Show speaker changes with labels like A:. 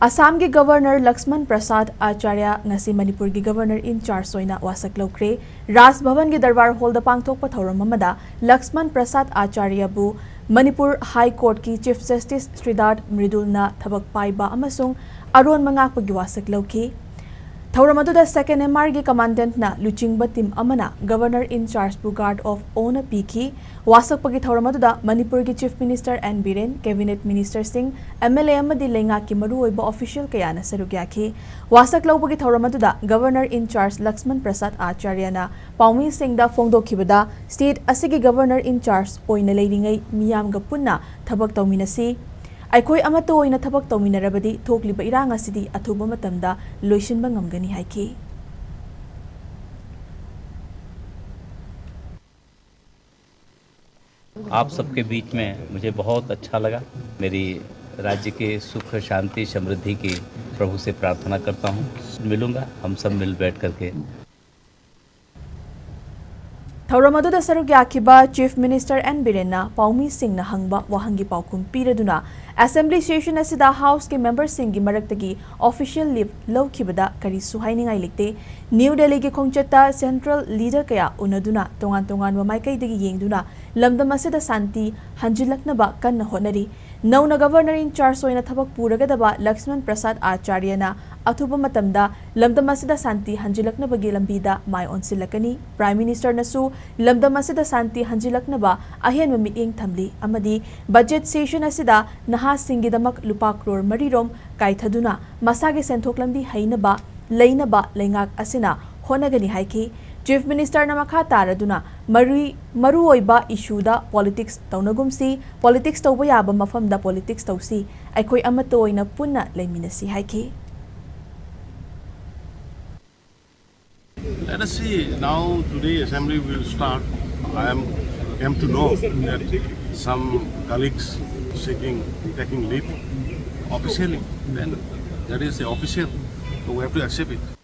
A: Assam ki Governor Lakshman Prasad Acharya ngasi Manipur ki Governor in charge Oina Wasak Loukhre Raj Bhavan ki Darbar Hall da pangthokpa thauram amada Lakshman Prasad Acharya bu Manipur High Court ki Chief Justice Sidharth Mridul na thabak paiba amasung aron mangakpa gi wasak lauki Thauram aduda second MR gi commandant na luchingba team amana Governor in charge bu guard of Oina piki wasak pagi thauram aduda Manipur ki Chief Minister N Biren Cabinet Minister Singh MLA amadi lenga ki maru oiba official kaya na sarugyaki wasak laupagi thauram aduda Governor in charge Lakshman Prasad Acharya na Paumi Singh da phongdokhibada state asigi Governor in charge oina leiringai miyam ga punna thabak tawminasi Aikoi amato oina thabak tawminarabadi thokliba irang asidi athuba matamda loisinba ngamgani haiki
B: आप सबके बीच में मुझे बहुत अच्छा लगा। मेरी राज्य के सुख शांति समृद्धि की प्रभु से प्रार्थना करता हूँ। मिलूंगा हम सब मिल बैठ करके
A: Thauram aduda saruk yakiba Chief Minister N Biren na Paumi Singh na hangba wahangi paukum piraduna Assembly session asida House ke member Singh gi maraktagi official leave lawkhibada kari suhainingai likte New Delhi gi khongchata central leader kaya unaduna tongan wa maikai dagi yengduna lamdam asida santi hanjilaknaba kanna honari Nauna Governor in charge oina thabak puragadaba Lakshman Prasad Acharya na athuba matamda lamdam asida santi hanjilaknabagi lambida mai onsilakani Prime Minister nasu lamdam asida santi hanjilaknaba ahen miting thamli amadi budget session asida naha singidamak lupa crore marirom kaithaduna masagi senthok lambi hainaba leinaba lengak asina honagani haiki Chief Minister na makha taraduna maru oiba issue da politics taunagumsi politics tawba yaba mafam da politics tawsi aikoi amato oina punna leiminasi haiki
C: Let us see now. Today assembly will start. I came to know that some colleagues taking leave officially. Then that is the official. So we have to accept it.